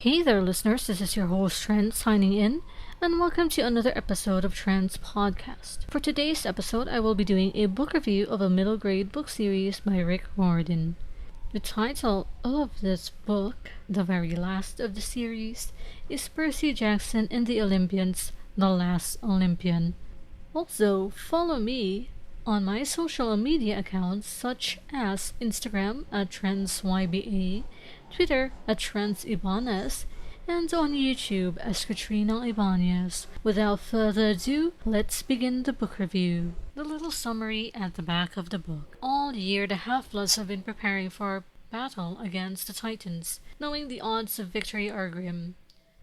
Hey there, listeners. This is your host, Trenz, signing in, and welcome to another episode of Trenz Podcast. For today's episode, I will be doing a book review of a middle grade book series by Rick Riordan. The title of this book, the very last of the series, is Percy Jackson and the Olympians, The Last Olympian. Also, follow me on my social media accounts such as Instagram at TrenzYBA, Twitter at TrenzIbanez, and on YouTube as Katrina Ibanez. Without further ado, let's begin the book review. The little summary at the back of the book. All year the Half-Bloods have been preparing for battle against the Titans, knowing the odds of victory are grim.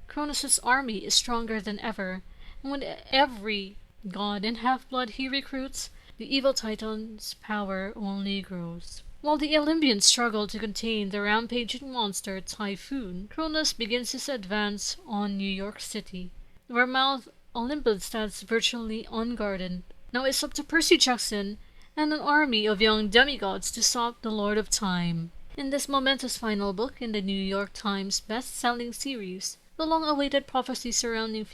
Kronos' army is stronger than ever, and with every god and Half-Blood he recruits, the evil Titan's power only grows. While the Olympians struggle to contain the rampaging monster Typhoon, Kronos begins his advance on New York City, where Mount Olympus stands virtually unguarded. Now it's up to Percy Jackson and an army of young demigods to stop the Lord of Time. In this momentous final book in the New York Times best-selling series, the long-awaited prophecy surrounding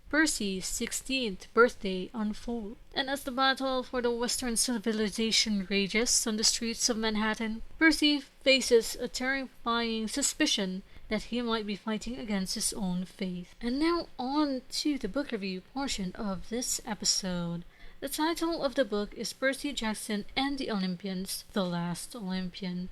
Percy's 16th birthday unfolds, and as the battle for the Western civilization rages on the streets of Manhattan, Percy faces a terrifying suspicion that he might be fighting against his own faith. And now on to the book review portion of this episode. The title of the book is Percy Jackson and the Olympians, The Last Olympian.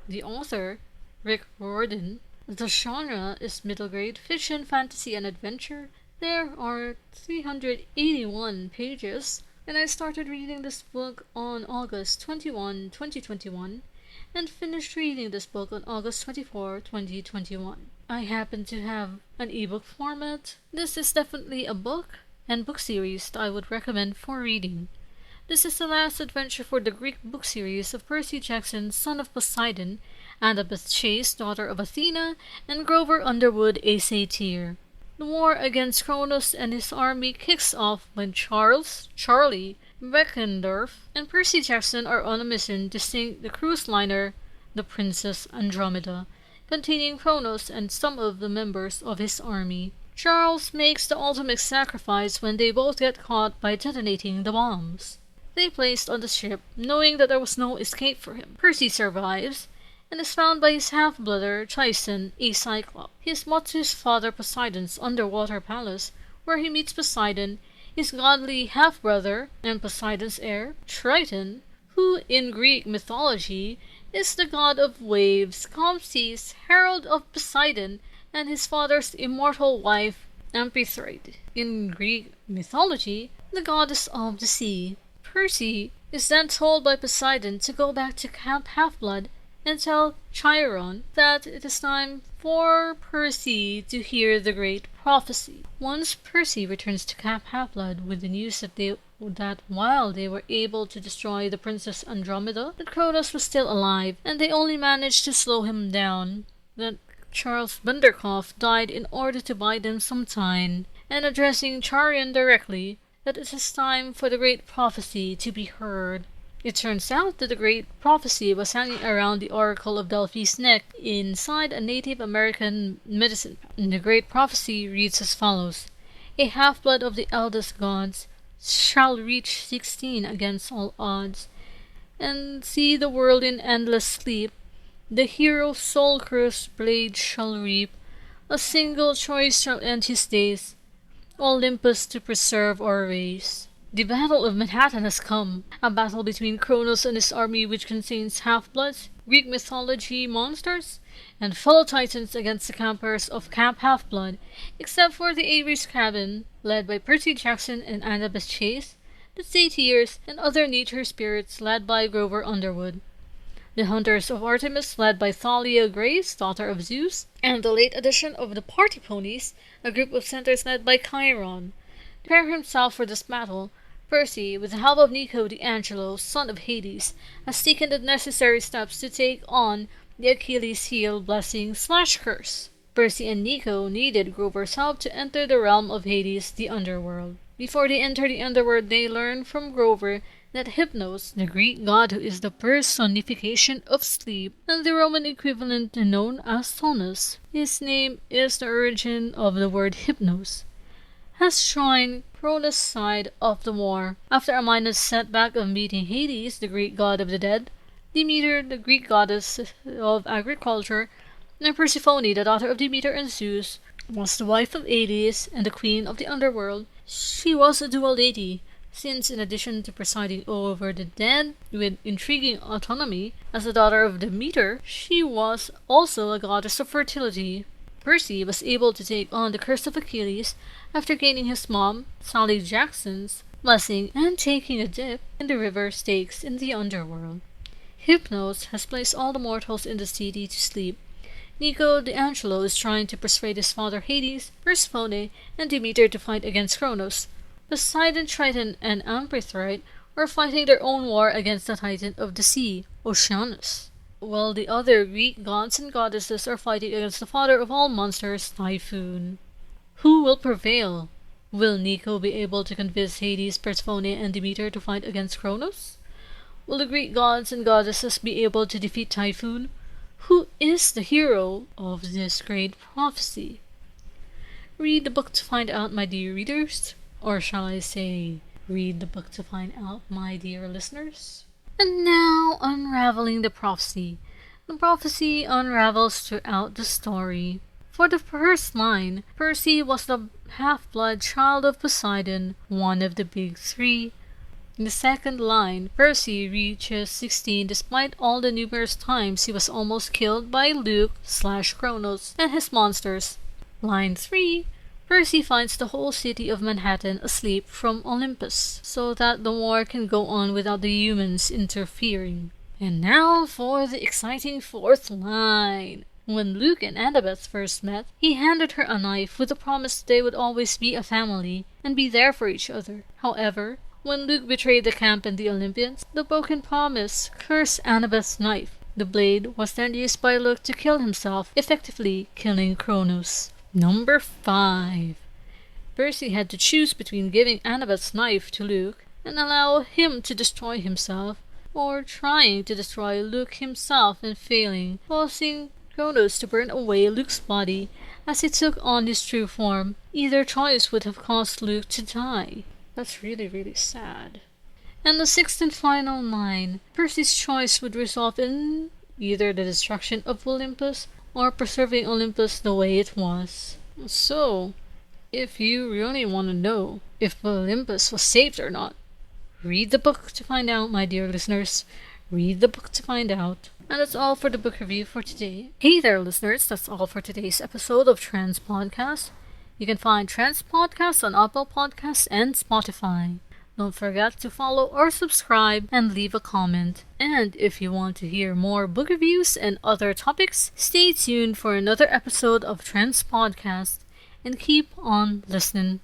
The author, Rick Riordan. The genre is middle grade fiction, fantasy, and adventure. There are 381 pages, and I started reading this book on August 21, 2021, and finished reading this book on August 24, 2021. I happen to have an ebook format. This is definitely a book and book series that I would recommend for reading. This is the last adventure for the Greek book series of Percy Jackson, son of Poseidon, Annabeth Chase, daughter of Athena, and Grover Underwood, a satyr. The war against Kronos and his army kicks off when Charlie Beckendorf, and Percy Jackson are on a mission to sink the cruise liner, the Princess Andromeda, containing Kronos and some of the members of his army. Charles makes the ultimate sacrifice when they both get caught by detonating the bombs they placed on the ship, knowing that there was no escape for him. Percy survives and is found by his half-brother Tyson, a Cyclops. He is brought to his father Poseidon's underwater palace, where he meets Poseidon, his godly half-brother, and Poseidon's heir, Triton, who in Greek mythology is the god of waves, calm seas, herald of Poseidon, and his father's immortal wife, Amphitrite. In Greek mythology, the goddess of the sea. Percy is then told by Poseidon to go back to Camp Half-Blood and tell Chiron that it is time for Percy to hear the great prophecy. Once Percy returns to Camp Half-Blood with the news that while they were able to destroy the Princess Andromeda, that Kronos was still alive, and they only managed to slow him down, that Charles Bunderkoff died in order to buy them some time, and addressing Chiron directly, that it is time for the great prophecy to be heard. It turns out that the great prophecy was hanging around the Oracle of Delphi's neck inside a Native American medicine pouch. The great prophecy reads as follows: A half-blood of the eldest gods shall reach 16 against all odds, and see the world in endless sleep. The hero's soul-cursed blade shall reap, a single choice shall end his days, Olympus to preserve or erase. The Battle of Manhattan has come, a battle between Kronos and his army which contains half-bloods, Greek mythology monsters, and fellow titans against the campers of Camp Half-Blood, except for the Avery's cabin, led by Percy Jackson and Annabeth Chase, the satyrs, and other nature spirits led by Grover Underwood, the Hunters of Artemis led by Thalia Grace, daughter of Zeus, and the late addition of the Party Ponies, a group of centaurs led by Chiron. To prepare himself for this battle, Percy, with the help of Nico D'Angelo, son of Hades, has taken the necessary steps to take on the Achilles heel blessing/curse. Percy and Nico needed Grover's help to enter the realm of Hades, the underworld. Before they enter the underworld, they learn from Grover that Hypnos, the Greek god who is the personification of sleep, and the Roman equivalent known as Sonus, his name is the origin of the word Hypnos, has joined Cronus' side of the war. After a minor setback of meeting Hades, the Greek god of the dead, Demeter, the Greek goddess of agriculture, and Persephone, the daughter of Demeter and Zeus, was the wife of Hades and the queen of the underworld. She was a dual deity, since in addition to presiding over the dead with intriguing autonomy as the daughter of Demeter, she was also a goddess of fertility. Percy was able to take on the curse of Achilles after gaining his mom, Sally Jackson's, blessing and taking a dip in the river Styx in the underworld. Hypnos has placed all the mortals in the city to sleep. Nico D'Angelo is trying to persuade his father Hades, Persephone, and Demeter to fight against Kronos. Poseidon, Triton, and Amphitrite are fighting their own war against the titan of the sea, Oceanus, while the other Greek gods and goddesses are fighting against the father of all monsters, Typhoon. Who will prevail? Will Nico be able to convince Hades, Persephone, and Demeter to fight against Kronos? Will the Greek gods and goddesses be able to defeat Typhoon? Who is the hero of this great prophecy? Read the book to find out, my dear readers. Or shall I say, read the book to find out, my dear listeners. And now, unraveling the prophecy. The prophecy unravels throughout the story. For the first line, Percy was the half-blood child of Poseidon, one of the big three. In the second line, Percy reaches 16 despite all the numerous times he was almost killed by Luke/Kronos and his monsters. Line 3, Percy finds the whole city of Manhattan asleep from Olympus, so that the war can go on without the humans interfering. And now for the exciting fourth line. When Luke and Annabeth first met, he handed her a knife with the promise they would always be a family and be there for each other. However, when Luke betrayed the camp and the Olympians, the broken promise cursed Annabeth's knife. The blade was then used by Luke to kill himself, effectively killing Kronos. Number 5. Percy had to choose between giving Annabeth's knife to Luke and allow him to destroy himself, or trying to destroy Luke himself and failing, causing Kronos to burn away Luke's body as he took on his true form. Either choice would have caused Luke to die. That's really, really sad. And the sixth and final line, Percy's choice would result in either the destruction of Olympus or preserving Olympus the way it was. So, if you really want to know if Olympus was saved or not, read the book to find out, my dear listeners. Read the book to find out. And that's all for the book review for today. Hey there, listeners. That's all for today's episode of Trenz Podcast. You can find Trenz Podcast on Apple Podcasts and Spotify. Don't forget to follow or subscribe and leave a comment. And if you want to hear more book reviews and other topics, stay tuned for another episode of Trenz Podcast and keep on listening.